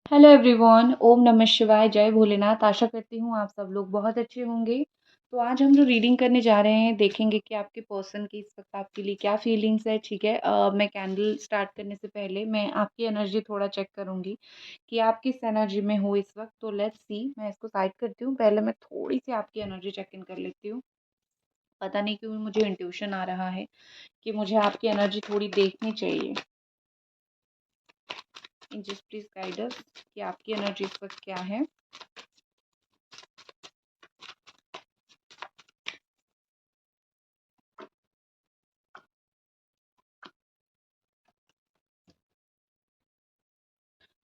Hello everyone, ओम नमः शिवाय, जय भोलेनाथ। आशा करती हूँ आप सब लोग बहुत अच्छे होंगे। तो आज हम जो रीडिंग करने जा रहे हैं, देखेंगे कि आपके पर्सन की इस वक्त आपके लिए क्या फीलिंग्स है। ठीक है, मैं कैंडल स्टार्ट करने से पहले मैं आपकी एनर्जी थोड़ा चेक करूँगी कि आप किस एनर्जी में हो इस वक्त। तो लेट्स सी, मैं इसको साइड करती हूँ। पहले मैं थोड़ी सी आपकी एनर्जी चेक इन कर लेती हूँ। पता नहीं क्यों मुझे इंट्यूशन आ रहा है कि मुझे आपकी एनर्जी थोड़ी देखनी चाहिए। जस्ट प्लीज गाइड अस कि आपकी एनर्जी इस वक्त क्या है।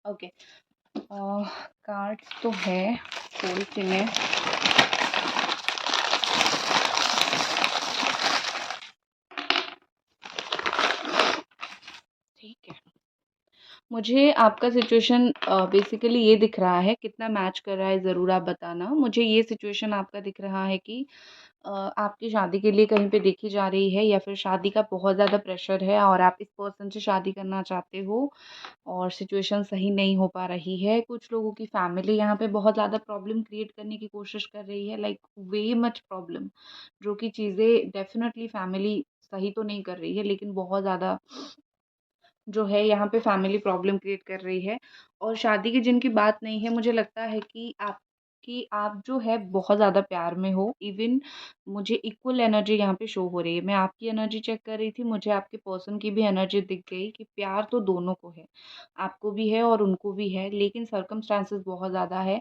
ओके, कार्ड्स तो है थोड़ी सी में। ठीक है, मुझे आपका सिचुएशन बेसिकली ये दिख रहा है, कितना मैच कर रहा है ज़रूर आप बताना। मुझे ये सिचुएशन आपका दिख रहा है कि आपकी शादी के लिए कहीं पे देखी जा रही है, या फिर शादी का बहुत ज़्यादा प्रेशर है और आप इस पर्सन से शादी करना चाहते हो और सिचुएशन सही नहीं हो पा रही है। कुछ लोगों की फैमिली यहाँ पे बहुत ज़्यादा प्रॉब्लम क्रिएट करने की कोशिश कर रही है, लाइक वे मच प्रॉब्लम, जो कि चीज़ें डेफिनेटली फैमिली सही तो नहीं कर रही है, लेकिन बहुत ज़्यादा जो है यहाँ पे फैमिली प्रॉब्लम क्रिएट कर रही है। और शादी की जिनकी बात नहीं है, मुझे लगता है कि आप जो है बहुत ज़्यादा प्यार में हो। इवन मुझे इक्वल एनर्जी यहाँ पे शो हो रही है। मैं आपकी एनर्जी चेक कर रही थी, मुझे आपके पर्सन की भी एनर्जी दिख गई कि प्यार तो दोनों को है, आपको भी है और उनको भी है, लेकिन सर्कमस्टांसेस बहुत ज़्यादा है।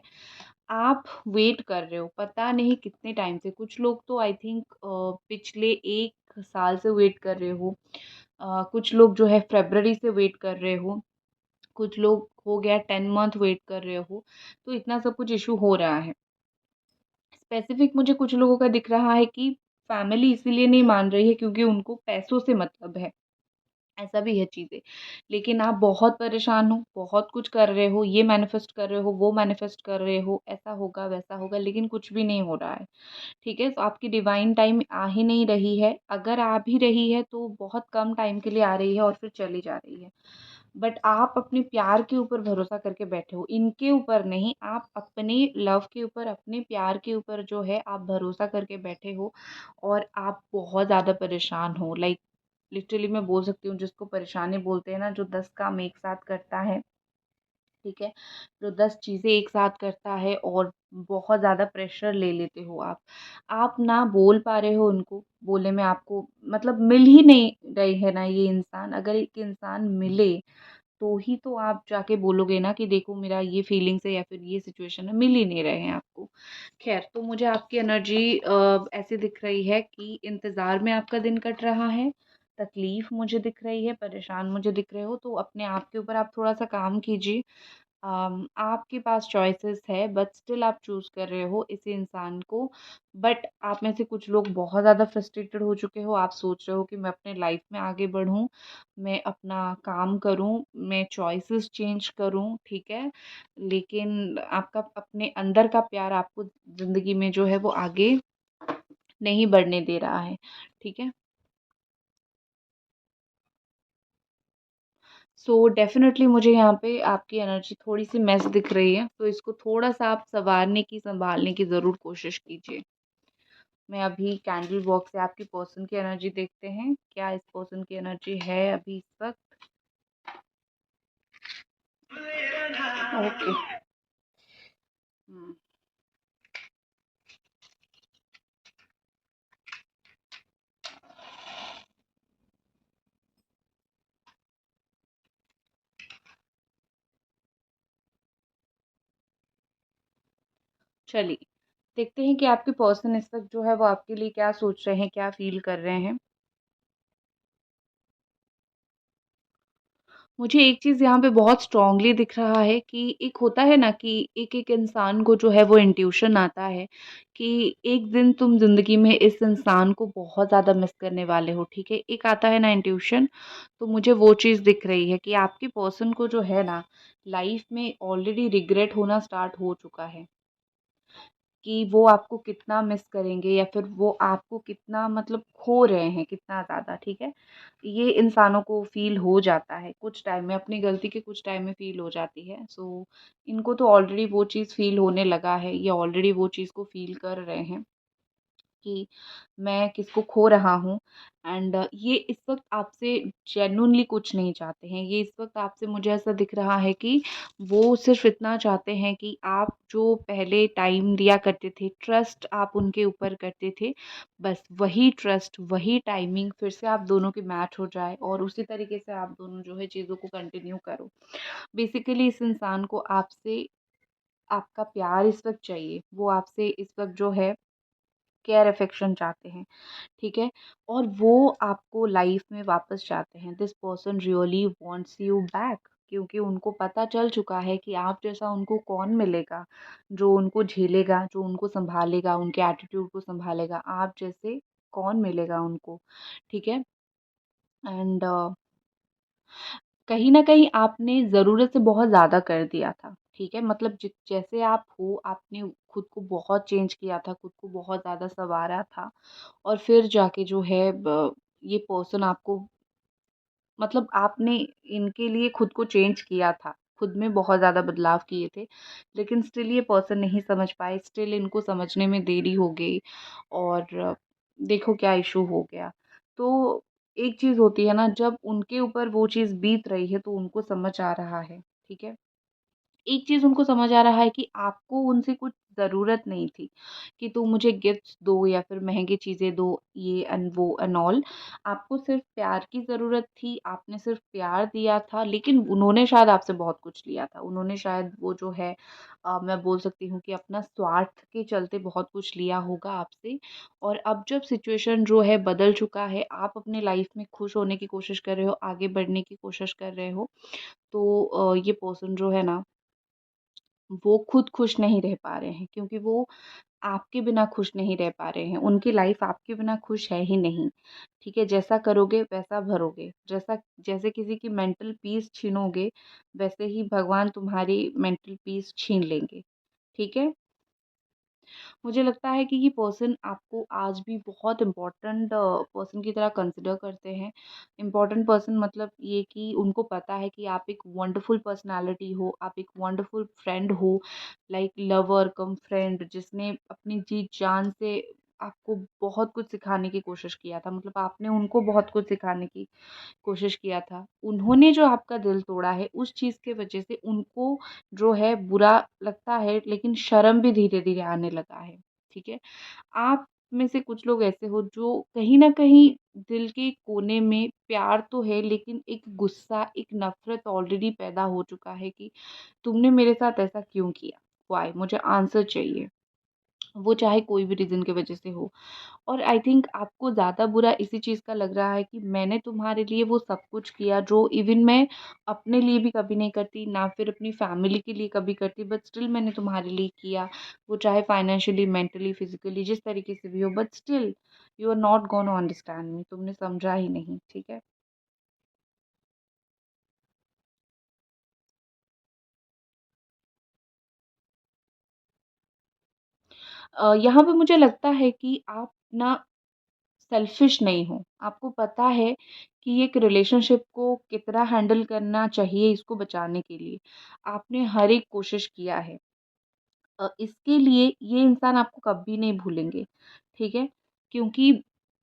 आप वेट कर रहे हो पता नहीं कितने टाइम से। कुछ लोग तो आई थिंक पिछले 1 साल से वेट कर रहे हो। कुछ लोग जो है फ़रवरी से वेट कर रहे हो, कुछ लोग हो गया 10 मंथ वेट कर रहे हो। तो इतना सब कुछ इश्यू हो रहा है। स्पेसिफ़िक मुझे कुछ लोगों का दिख रहा है कि फैमिली इसीलिए नहीं मान रही है क्योंकि उनको पैसों से मतलब है। ऐसा भी है चीज़ें। लेकिन आप बहुत परेशान हो, बहुत कुछ कर रहे हो, ये मैनिफेस्ट कर रहे हो, वो मैनिफेस्ट कर रहे हो, ऐसा होगा, वैसा होगा, लेकिन कुछ भी नहीं हो रहा है। ठीक है? तो आपकी डिवाइन टाइम आ ही नहीं रही है। अगर आ भी रही है तो बहुत कम टाइम के लिए आ रही है और फिर चली जा रही है। बट आप अपने प्यार के ऊपर भरोसा करके बैठे हो, इनके ऊपर नहीं। आप अपने लव के ऊपर, अपने प्यार के ऊपर जो है आप भरोसा करके बैठे हो और आप बहुत ज़्यादा परेशान हो। लाइक लिटरली मैं बोल सकती हूँ, जिसको परेशानी बोलते हैं ना, जो 10 काम एक साथ करता है। ठीक है, जो 10 चीज़ें एक साथ करता है और बहुत ज़्यादा प्रेशर ले लेते हो आप ना बोल पा रहे हो उनको, बोलने में आपको मतलब मिल ही नहीं रही है ना ये इंसान। अगर एक इंसान मिले तो ही तो आप जाके बोलोगे ना कि देखो मेरा ये फीलिंग्स है या फिर ये सिचुएशन है। मिल ही नहीं रहे हैं आपको। खैर, तो मुझे आपकी एनर्जी ऐसी दिख रही है कि इंतज़ार में आपका दिन कट रहा है, तकलीफ़ मुझे दिख रही है, परेशान मुझे दिख रहे हो। तो अपने आप के ऊपर आप थोड़ा-सा काम कीजिए। आपके पास चॉइसेस है, बट स्टिल आप चूज़ कर रहे हो इस इंसान को। बट आप में से कुछ लोग बहुत ज़्यादा फ्रस्ट्रेटेड हो चुके हो। आप सोच रहे हो कि मैं अपने लाइफ में आगे बढ़ूँ, मैं अपना काम करूँ, मैं चॉइसेस चेंज करूँ, ठीक है? लेकिन आपका अपने अंदर का प्यार आपको ज़िंदगी में जो है वो आगे नहीं बढ़ने दे रहा है, ठीक है? सो डेफ़िनेटली मुझे यहाँ पे आपकी एनर्जी थोड़ी-सी मेस दिख रही है, तो इसको थोड़ा-सा आप सँवारने की, सँभालने की ज़रूर कोशिश कीजिए। मैं अभी कैंडल बॉक्स से आपकी पर्सन की एनर्जी देखते हैं, क्या इस पर्सन की एनर्जी है अभी इस वक़्त? ओके। हुँ, चलिए, देखते हैं कि आपके पर्सन इस वक़्त जो है वो आपके लिए क्या सोच रहे हैं, क्या फ़ील कर रहे हैं। मुझे एक चीज़ यहाँ पे बहुत स्ट्रॉन्गली दिख रहा है कि एक होता है ना कि एक-एक इंसान को जो है वो इंट्यूशन आता है कि एक दिन तुम ज़िंदगी में इस इंसान को बहुत ज़्यादा मिस करने वाले हो, ठीक है? एक आता है ना इंट्यूशन, तो मुझे वो चीज़ दिख रही है कि आपके पर्सन को जो है ना, लाइफ़ में ऑलरेडी रिग्रेट होना स्टार्ट हो चुका है। कि वो आपको कितना मिस करेंगे या फिर वो आपको कितना मतलब खो रहे हैं कितना ज़्यादा, ठीक है? ये इंसानों को फ़ील हो जाता है कुछ टाइम में, अपनी गलती के कुछ टाइम में फ़ील हो जाती है। सो इनको तो ऑलरेडी वो चीज़ फ़ील होने लगा है, ये ऑलरेडी वो चीज़ को फ़ील कर रहे हैं कि मैं किसको खो रहा हूँ। एंड ये इस वक़्त आपसे जेन्युइनली कुछ नहीं चाहते हैं। ये इस वक़्त आपसे मुझे ऐसा दिख रहा है कि वो सिर्फ़ इतना चाहते हैं कि आप जो पहले टाइम दिया करते थे, ट्रस्ट आप उनके ऊपर करते थे, बस वही ट्रस्ट, वही टाइमिंग फिर से आप दोनों की मैच हो जाए और उसी तरीके से आप दोनों जो है चीज़ों को कंटिन्यू करो। बेसिकली इस इंसान को आपसे आपका प्यार इस वक़्त चाहिए। वो आपसे इस वक़्त जो है केयर अफेक्शन चाहते हैं, ठीक है? और वो आपको लाइफ में वापस चाहते हैं। This person really wants you back, क्योंकि उनको पता चल चुका है कि आप जैसा उनको कौन मिलेगा, जो उनको झेलेगा, जो उनको सँभालेगा, उनके एटीट्यूड को सँभालेगा। आप जैसे कौन मिलेगा उनको, ठीक है? एंड कहीं न कहीं आपने ज़रूरत से बहुत ज़्यादा कर दिया था, ठीक है? मतलब जैसे आप हो, आपने खुद को बहुत चेंज किया था, खुद को बहुत ज़्यादा सँवारा था और फिर जाके जो है ये पर्सन आपको मतलब आपने इनके लिए खुद को चेंज किया था, खुद में बहुत ज़्यादा बदलाव किए थे, लेकिन स्टिल ये पर्सन नहीं समझ पाए, स्टिल इनको समझने में देरी हो गई और देखो क्या इश्यू हो गया। तो एक चीज़ होती है ना, जब उनके ऊपर वो चीज़ बीत रही है तो उनको समझ आ रहा है, ठीक है? एक चीज़ उनको समझ आ रहा है कि आपको उनसे कुछ ज़रूरत नहीं थी कि तुम मुझे गिफ्ट्स दो या फिर महँगी चीज़ें दो, ये एंड वो एंड ऑल। आपको सिर्फ़ प्यार की ज़रूरत थी, आपने सिर्फ़ प्यार दिया था, लेकिन उन्होंने शायद आपसे बहुत कुछ लिया था। उन्होंने शायद वो जो है मैं बोल सकती हूँ कि अपना स्वार्थ के चलते बहुत कुछ लिया होगा आपसे और अब जब सिचुएशन जो है बदल चुका है, आप अपने लाइफ़ में खुश होने की कोशिश कर रहे हो, आगे बढ़ने की कोशिश कर रहे हो, तो ये पर्सन जो है ना वो खुद खुश नहीं रह पा रहे हैं क्योंकि वो आपके बिना खुश नहीं रह पा रहे हैं। उनकी लाइफ़ आपके बिना खुश है ही नहीं, ठीक है? जैसा करोगे वैसा भरोगे। जैसे किसी की मेंटल पीस छीनोगे, वैसे ही भगवान तुम्हारी मेंटल पीस छीन लेंगे, ठीक है? मुझे लगता है कि ये पर्सन आपको आज भी बहुत इम्पोर्टेंट पर्सन की तरह कंसिडर करते हैं। इम्पोर्टेंट पर्सन मतलब ये कि उनको पता है कि आप एक वंडरफुल पर्सनैलिटी हो, आप एक वंडरफुल फ्रेंड हो, लाइक लवर कम फ्रेंड जिसने अपनी जी-जान से आपको बहुत कुछ सिखाने की कोशिश किया था। मतलब आपने उनको बहुत कुछ सिखाने की कोशिश किया था। उन्होंने जो आपका दिल तोड़ा है, उस चीज़ की वजह से उनको जो है बुरा लगता है, लेकिन शर्म भी धीरे-धीरे आने लगा है, ठीक है? आप में से कुछ लोग ऐसे हो जो कहीं न कहीं दिल के कोने में प्यार तो है, लेकिन एक गुस्सा, एक नफ़रत ऑलरेडी पैदा हो चुका है कि तुमने मेरे साथ ऐसा क्यों किया? व्हाय? मुझे आंसर चाहिए। वो चाहे कोई भी रीज़न की वजह से हो। और आई थिंक आपको ज़्यादा बुरा इसी चीज़ का लग रहा है कि मैंने तुम्हारे लिए वो सब कुछ किया जो इवन मैं अपने लिए भी कभी नहीं करती, ना फिर अपनी फैमिली के लिए कभी करती, बट स्टिल मैंने तुम्हारे लिए किया। वो चाहे फाइनेंशियली, मेंटली, फिज़िकली जिस तरीके से भी हो, but still you are not gonna understand me, तुमने समझा ही नहीं, ठीक है? यहाँ पे मुझे लगता है कि आप ना सेल्फिश नहीं हो। आपको पता है कि एक रिलेशनशिप को कितना हैंडल करना चाहिए इसको बचाने के लिए। आपने हर एक कोशिश किया है। इसके लिए ये इंसान आपको कभी नहीं भूलेंगे, ठीक है? क्योंकि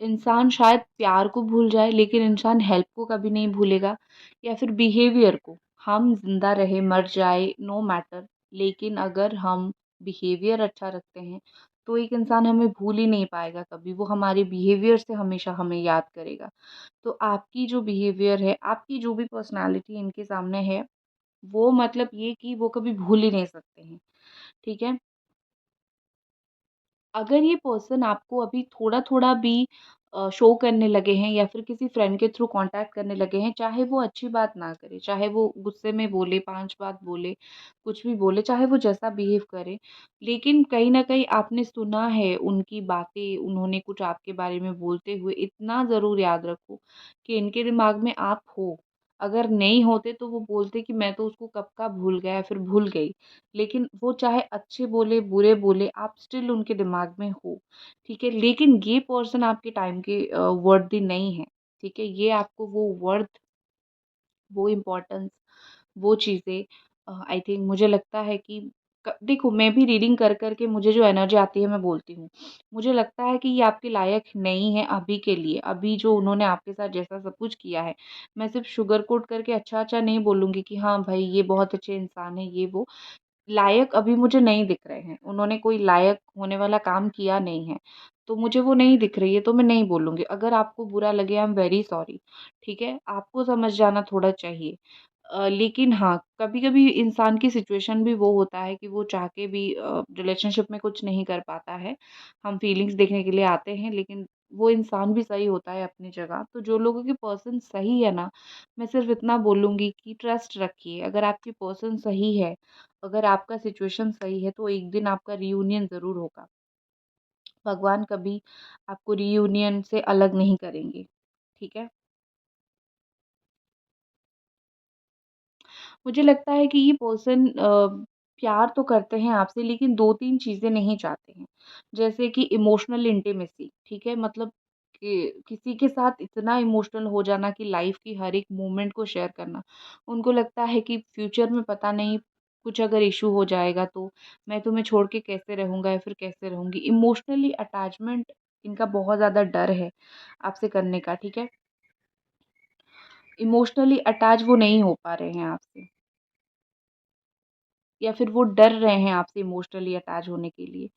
इंसान शायद प्यार को भूल जाए लेकिन इंसान हेल्प को कभी नहीं भूलेगा या फिर बिहेवियर को। हम ज़िंदा रहे, मर जाए, नो मैटर, लेकिन अगर हम बिहेवियर अच्छा रखते हैं, तो एक इंसान हमें भूल ही नहीं पाएगा कभी। वो हमारे बिहेवियर से हमेशा हमें याद करेगा। तो आपकी जो बिहेवियर है, आपकी जो भी पर्सनैलिटी इनके सामने है, वो मतलब ये कि वो कभी भूल ही नहीं सकते हैं, ठीक है? अगर ये पर्सन आपको अभी थोड़ा-थोड़ा भी शो करने लगे हैं या फिर किसी फ्रेंड के थ्रू कॉन्टैक्ट करने लगे हैं, चाहे वो अच्छी बात ना करे, चाहे वो गुस्से में बोले, 5 बात बोले, कुछ भी बोले, चाहे वो जैसा बिहेव करे, लेकिन कहीं न कहीं आपने सुना है उनकी बातें, उन्होंने कुछ आपके बारे में बोलते हुए, इतना ज़रूर याद रखो कि इनके दिमाग में आप हो। अगर नहीं होते तो वो बोलते कि मैं तो उसको कब का भूल गया, फिर भूल गई। लेकिन वो चाहे अच्छे बोले, बुरे बोले, आप स्टिल उनके दिमाग में हो, ठीक है? लेकिन ये पर्सन आपके टाइम के वर्दी नहीं है, ठीक है? ये आपको वो वर्थ, वो इम्पोर्टेंस, वो चीज़ें आई थिंक मुझे लगता है कि देखो, मैं भी रीडिंग कर के मुझे जो एनर्जी आती है मैं बोलती हूँ। मुझे लगता है कि ये आपके लायक नहीं है अभी के लिए, अभी जो उन्होंने आपके साथ जैसा सब कुछ किया है। मैं सिर्फ़ शुगर कोट करके अच्छा-अच्छा नहीं बोलूँगी कि हाँ भाई ये बहुत अच्छे इंसान है ये वो। लायक अभी मुझे नहीं दिख रहे हैं। उन्होंने कोई लायक होने वाला काम किया नहीं है। तो मुझे वो नहीं दिख रही है, तो मैं नहीं बोलूँगी। अगर आपको बुरा लगे, आई एम वेरी सॉरी, ठीक है? आपको समझ जाना थोड़ा चाहिए। लेकिन हाँ, कभी-कभी इंसान की सिचुएशन भी वो होता है कि वो चाह के भी रिलेशनशिप में कुछ नहीं कर पाता है। हम फीलिंग्स देखने के लिए आते हैं, लेकिन वो इंसान भी सही होता है अपनी जगह। तो जो लोगों की पर्सन सही है ना, मैं सिर्फ़ इतना बोलूँगी कि ट्रस्ट रखिए। अगर आपकी पर्सन सही है, अगर आपका सिचुएशन सही है, तो एक दिन आपका रियूनियन ज़रूर होगा। भगवान कभी आपको रियूनियन से अलग नहीं करेंगे, ठीक है? मुझे लगता है कि ये पर्सन प्यार तो करते हैं आपसे, लेकिन 2-3 चीज़ें नहीं चाहते हैं। जैसे कि इमोशनल इंटिमेसी, ठीक है? मतलब कि किसी के साथ इतना इमोशनल हो जाना कि लाइफ़ की हर एक मोमेंट को शेयर करना। उनको लगता है कि फ्यूचर में पता नहीं कुछ अगर इश्यू हो जाएगा तो मैं तुम्हें छोड़ के कैसे रहूँगा या फिर कैसे रहूँगी? इमोशनली अटैचमेंट इनका बहुत ज़्यादा डर है आपसे करने का, ठीक है? इमोशनली अटैच वो नहीं हो पा रहे हैं आपसे। या फिर वो डर रहे हैं आपसे इमोशनली अटैच होने के लिए,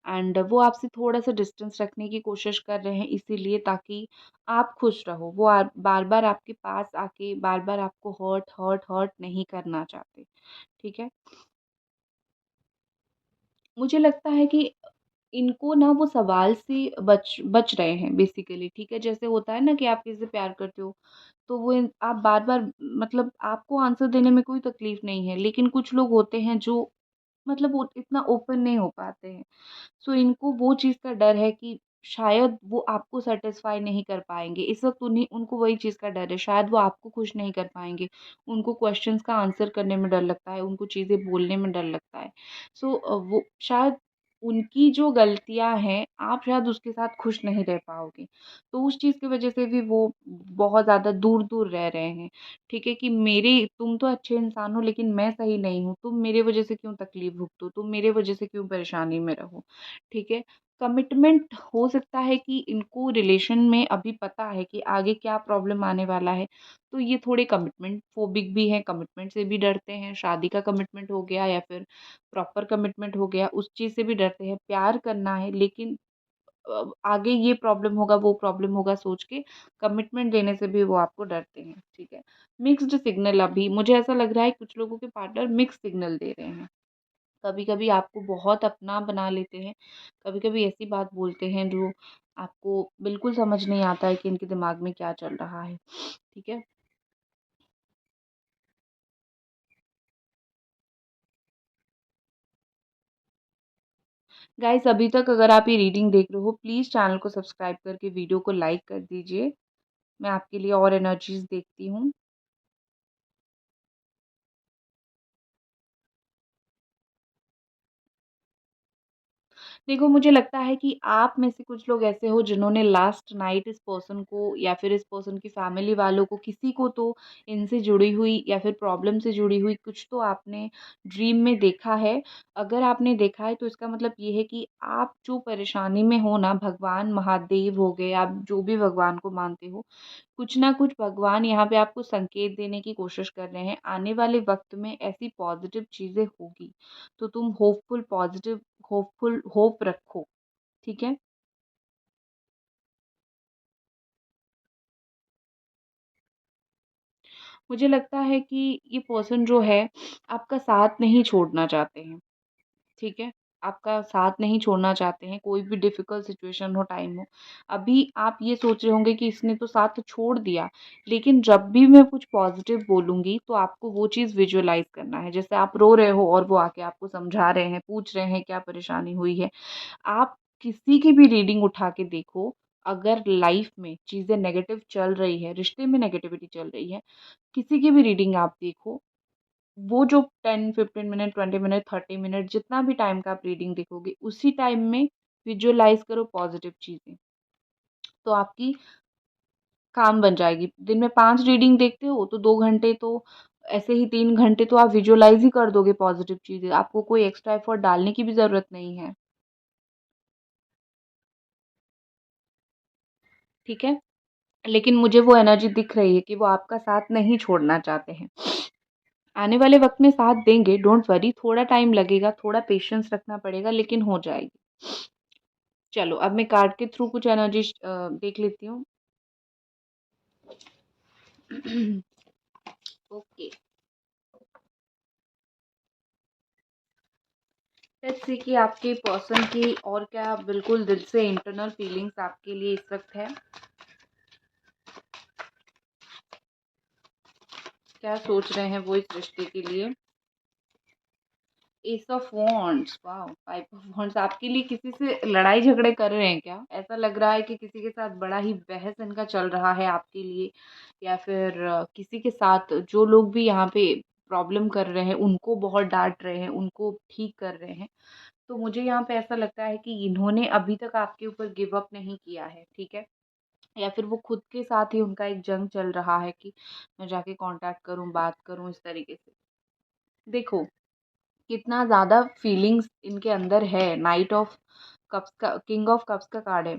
एंड वो आपसे थोड़ा-सा डिस्टेंस रखने की कोशिश कर रहे हैं इसीलिए ताकि आप खुश रहो। वो बार-बार आपके पास आके बार-बार आपको हर्ट, हर्ट, हर्ट नहीं करना चाहते, ठीक है? मुझे लगता है कि इनको ना वो सवाल से बच बच रहे हैं बेसिकली, ठीक है? जैसे होता है ना कि आप किसी से प्यार करते हो, तो वो आप बार-बार मतलब आपको आंसर देने में कोई तकलीफ नहीं है, लेकिन कुछ लोग होते हैं जो मतलब वो इतना ओपन नहीं हो पाते हैं। सो इनको वो चीज़ का डर है कि शायद वो आपको सैटिस्फाई नहीं कर पाएँगे। इस वक़्त उन्हें उनको वही चीज़ का डर है, शायद वो आपको खुश नहीं कर पाएँगे। उनको क्वेश्चन्स का आंसर करने में डर लगता है, उनको चीज़ें बोलने में डर लगता है। सो वो शायद उनकी जो गलतियाँ हैं, आप शायद उसके साथ खुश नहीं रह पाओगे। तो उस चीज़ की वज़ह से भी वो बहुत ज़्यादा दूर-दूर रह रहे हैं। ठीक है कि मेरे तुम तो अच्छे इंसान हो लेकिन मैं सही नहीं हूँ, तुम मेरे वज़ह से क्यों तकलीफ़ भुगतो, तुम मेरे वज़ह से क्यों परेशानी में रहो, ठीक है? कमिटमेंट हो सकता है कि इनको रिलेशन में अभी पता है कि आगे क्या प्रॉब्लम आने वाला है, तो ये थोड़े कमिटमेंट फ़ोबिक भी हैं, कमिटमेंट से भी डरते हैं, शादी का कमिटमेंट हो गया या फिर प्रॉपर कमिटमेंट हो गया, उस चीज़ से भी डरते हैं। प्यार करना है लेकिन आगे ये प्रॉब्लम होगा, वो प्रॉब्लम होगा सोच के कमिटमेंट देने से भी वो आपको डरते हैं, ठीक है? मिक्स्ड सिग्नल अभी मुझे ऐसा लग रहा है कुछ लोगों के पार्टनर मिक्स्ड सिग्नल दे रहे हैं। कभी-कभी आपको बहुत अपना बना लेते हैं, कभी-कभी ऐसी बात बोलते हैं जो आपको बिल्कुल समझ नहीं आता है कि इनके दिमाग में क्या चल रहा है, ठीक है? गाइस अभी तक अगर आप ये रीडिंग देख रहे हो प्लीज़ चैनल को सब्सक्राइब करके वीडियो को लाइक कर दीजिए। मैं आपके लिए और एनर्जीज़ देखती हूँ। देखो, मुझे लगता है कि आप में से कुछ लोग ऐसे हो जिन्होंने लास्ट नाइट इस पर्सन को या फिर इस पर्सन की फैमिली वालों को किसी को तो इनसे जुड़ी हुई या फिर प्रॉब्लम से जुड़ी हुई कुछ तो आपने ड्रीम में देखा है। अगर आपने देखा है तो इसका मतलब ये है कि आप जो परेशानी में हो ना, भगवान महादेव हो गए, आप जो भी भगवान को मानते हो, कुछ ना कुछ भगवान यहाँ पे आपको संकेत देने की कोशिश कर रहे हैं। आने वाले वक़्त में ऐसी पॉज़िटिव चीज़ें होगी, तो तुम होपफुल पॉज़िटिव होपफुल होप रखो, ठीक है? मुझे लगता है कि ये पर्सन जो है, आपका साथ नहीं छोड़ना चाहते हैं, ठीक है? आपका साथ नहीं छोड़ना चाहते हैं, कोई भी डिफ़िकल्ट सिचुएशन हो, टाइम हो। अभी आप ये सोच रहे होंगे कि इसने तो साथ छोड़ दिया, लेकिन जब भी मैं कुछ पॉज़िटिव बोलूँगी, तो आपको वो चीज़ विज़ुअलाइज़ करना है। जैसे आप रो रहे हो और वो आके आपको समझा रहे हैं, पूछ रहे हैं क्या परेशानी हुई है। आप किसी की भी रीडिंग उठा के देखो, अगर लाइफ में चीज़ें नेगेटिव चल रही है, रिश्ते में नेगेटिविटी चल रही है, किसी की भी रीडिंग आप देखो, वो जो 10-15 मिनट, 20 मिनट, 30 मिनट जितना भी टाइम का आप रीडिंग देखोगे, उसी टाइम में विजुअलाइज करो पॉजिटिव चीज़ें, तो आपकी काम बन जाएगी। दिन में 5 रीडिंग देखते हो तो 2 घंटे तो ऐसे ही 3 घंटे तो आप विजुअलाइज ही कर दोगे पॉजिटिव चीज़ें। आपको कोई एक्स्ट्रा एफर्ट डालने की भी ज़रूरत नहीं है। ठीक है? लेकिन मुझे वो एनर्जी दिख रही है कि वो आपका साथ नहीं छोड़ना चाहते हैं। आने वाले वक़्त में साथ देंगे, डोंट वरी, थोड़ा टाइम लगेगा, थोड़ा पेशेंस रखना पड़ेगा, लेकिन हो जाएगी। चलो अब मैं कार्ड के थ्रू कुछ एनर्जी देख लेती हूँ। ओके, लेट्स सी कि आपके पर्सन की और क्या बिल्कुल दिल से इंटरनल फीलिंग्स आपके लिए इस वक़्त है। क्या सोच रहे हैं वो इस रिश्ते के लिए? S of wands, wow, 5 of wands. आपके लिए किसी से लड़ाई झगड़े कर रहे हैं क्या? ऐसा लग रहा है कि किसी के साथ बड़ा ही बहस इनका चल रहा है आपके लिए, या फिर किसी के साथ जो लोग भी यहाँ पे प्रॉब्लम कर रहे हैं उनको बहुत डांट रहे हैं, उनको ठीक कर रहे हैं। तो मुझे यहाँ पे ऐसा लगता है कि इन्होंने अभी तक आपके ऊपर गिव अप नहीं किया है, ठीक है? या फिर वो खुद के साथ ही उनका एक जंग चल रहा है कि मैं जाके कांटेक्ट करूं, बात करूं इस तरीके से। देखो कितना ज़्यादा फीलिंग्स इनके अंदर है। नाइट ऑफ कप्स का, किंग ऑफ कप्स का कार्ड है।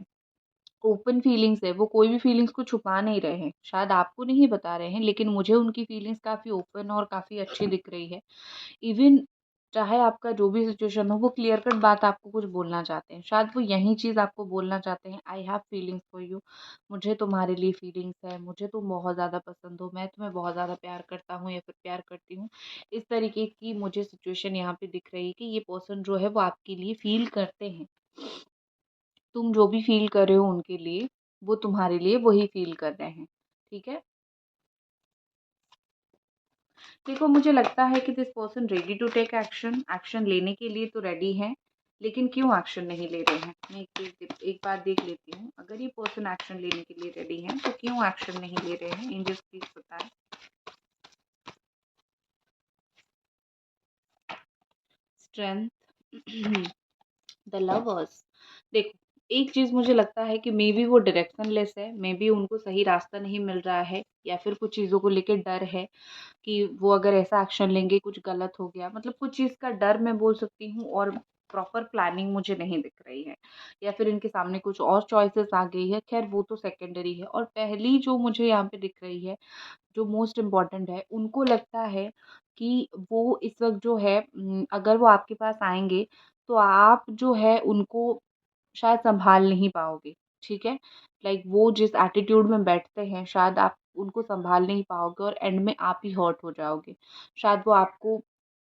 ओपन फीलिंग्स है, वो कोई भी फीलिंग्स को छुपा नहीं रहे हैं, शायद आपको नहीं बता रहे हैं, लेकिन मुझे उनकी फीलिंग्स काफ़ी ओपन और काफ़ी अच्छी दिख रही है। इवन चाहे आपका जो भी सिचुएशन हो, वो क्लियर कट बात आपको कुछ बोलना चाहते हैं, शायद वो यही चीज़ आपको बोलना चाहते हैं, I have feelings for you. मुझे तुम्हारे लिए फीलिंग्स है, मुझे तुम बहुत ज़्यादा पसंद हो, मैं तुम्हें बहुत ज़्यादा प्यार करता हूँ या फिर प्यार करती हूँ। इस तरीके की मुझे सिचुएशन यहाँ पे दिख रही है कि ये पर्सन जो है वो आपके लिए फील करते हैं। तुम जो भी फील कर रहे हो उनके लिए, वो तुम्हारे लिए वही फील कर रहे हैं। ठीक है? देखो मुझे लगता है कि this person ready to take action, action लेने के लिए तो रेडी है, लेकिन क्यों एक्शन नहीं ले रहे हैं? मैं एक बार देख लेती हूँ। अगर ये पर्सन एक्शन लेने के लिए रेडी है तो क्यों एक्शन नहीं ले रहे हैं? एंजल्स प्लीज बताएं। Strength, the lovers. देखो एक चीज मुझे लगता है कि मे बी वो डायरेक्शनलेस है, मे बी उनको सही रास्ता नहीं मिल रहा है, या फिर कुछ चीज़ों को लेके डर है कि वो अगर ऐसा एक्शन लेंगे कुछ गलत हो गया, मतलब कुछ चीज़ का डर मैं बोल सकती हूँ, और प्रॉपर प्लानिंग मुझे नहीं दिख रही है, या फिर इनके सामने कुछ और चॉइसेस आ गई है। खैर वो तो सेकेंडरी है, और पहली जो मुझे यहाँ पे दिख रही है, जो मोस्ट इम्पॉर्टेंट है, उनको लगता है कि वो इस वक्त जो है अगर वो आपके पास आएंगे तो आप जो है उनको शायद सँभाल नहीं पाओगे, ठीक है? लाइक वो जिस एटीट्यूड में बैठते हैं, शायद आप उनको सँभाल नहीं पाओगे और एंड में आप ही हर्ट हो जाओगे। शायद वो आपको,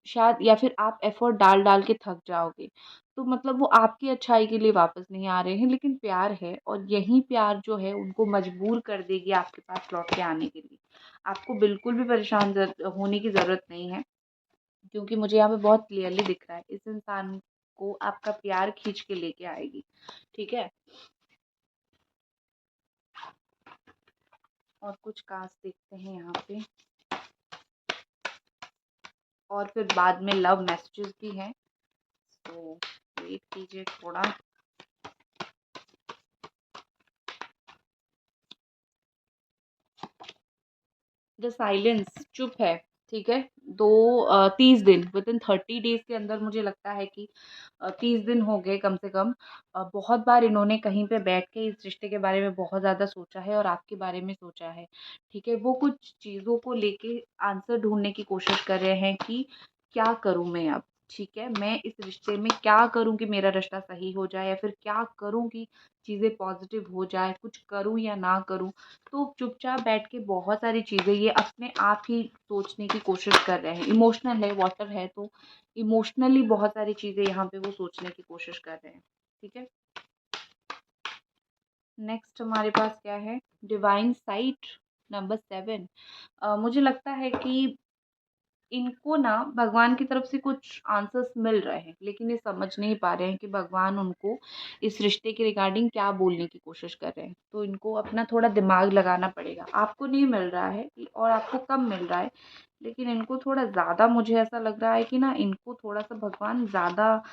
शायद, या फिर आप एफ़र्ट डाल-डाल के थक जाओगे। तो मतलब वो आपकी अच्छाई के लिए वापस नहीं आ रहे हैं, लेकिन प्यार है, और यही प्यार जो है उनको मजबूर कर देगी आपके पास लौट के आने के लिए। आपको बिल्कुल भी परेशान होने की ज़रूरत नहीं है, क्योंकि मुझे यहाँ पे बहुत क्लियरली दिख रहा है इस इंसान को आपका प्यार खींच के लेके आएगी। ठीक है? और कुछ कार्ड्स देखते हैं यहाँ पे, और फिर बाद में लव मैसेजेस भी हैं, तो वेट कीजिए थोड़ा। द साइलेंस, चुप है, ठीक है? 30 दिन, विद इन 30 डेज के अंदर मुझे लगता है कि 30 दिन हो गए कम से कम। बहुत बार इन्होंने कहीं पे बैठ के इस रिश्ते के बारे में बहुत ज़्यादा सोचा है और आपके बारे में सोचा है, ठीक है? वो कुछ चीज़ों को लेके आंसर ढूंढने की कोशिश कर रहे हैं कि क्या करूँ मैं अब, ठीक है? मैं इस रिश्ते में क्या करूँ कि मेरा रिश्ता सही हो जाए, या फिर क्या करूँ कि चीज़ें पॉजिटिव हो जाए, कुछ करूँ या ना करूँ। तो चुपचाप बैठ के बहुत सारी चीज़ें ये अपने आप ही सोचने की कोशिश कर रहे हैं। इमोशनल है, वाटर है, तो इमोशनली बहुत सारी चीज़ें यहाँ पे वो सोचने की कोशिश कर रहे हैं। ठीक है? नेक्स्ट हमारे पास क्या है? Divine site, number 7। मुझे लगता है कि इनको ना भगवान की तरफ से कुछ आंसर्स मिल रहे हैं, लेकिन ये समझ नहीं पा रहे हैं कि भगवान उनको इस रिश्ते के रिगार्डिंग क्या बोलने की कोशिश कर रहे हैं। तो इनको अपना थोड़ा दिमाग लगाना पड़ेगा। आपको नहीं मिल रहा है और आपको कम मिल रहा है, लेकिन इनको थोड़ा ज़्यादा, मुझे ऐसा लग रहा है कि ना इनको थोड़ा-सा भगवान ज़्यादा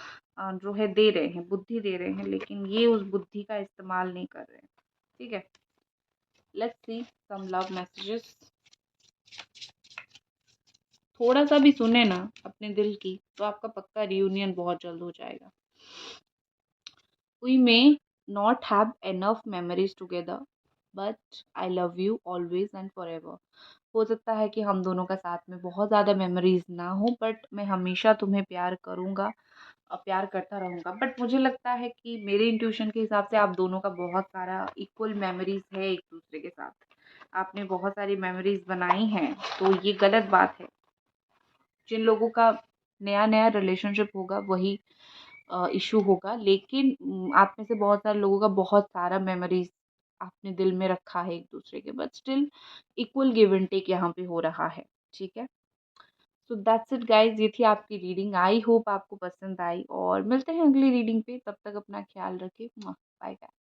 जो है दे रहे हैं, बुद्धि दे रहे हैं, लेकिन ये उस बुद्धि का इस्तेमाल नहीं कर रहे हैं। ठीक है? Let's see some love messages. थोड़ा-सा भी सुने ना अपने दिल की, तो आपका पक्का रियूनियन बहुत जल्द हो जाएगा। We may not have enough memories together, but I love you always and forever. हो सकता है कि हम दोनों का साथ में बहुत ज़्यादा मेमोरीज ना हो, बट मैं हमेशा तुम्हें प्यार करूँगा और प्यार करता रहूँगा। बट मुझे लगता है कि मेरे इंट्यूशन के हिसाब से आप दोनों का बहुत सारा इक्वल मेमोरीज है एक दूसरे के साथ। आपने बहुत सारी मेमोरीज बनाई हैं, तो ये गलत बात है। जिन लोगों का नया-नया रिलेशनशिप होगा वही इश्यू होगा, लेकिन आप में से बहुत सारे लोगों का बहुत सारा मेमोरीज आपने दिल में रखा है एक दूसरे के, but still equal give and take यहाँ पे हो रहा है। ठीक है? सो दैट्स इट गाइज, ये थी आपकी रीडिंग। आई होप आपको पसंद आई और मिलते हैं अगली रीडिंग पे। तब तक अपना ख्याल रखिए। Bye bye.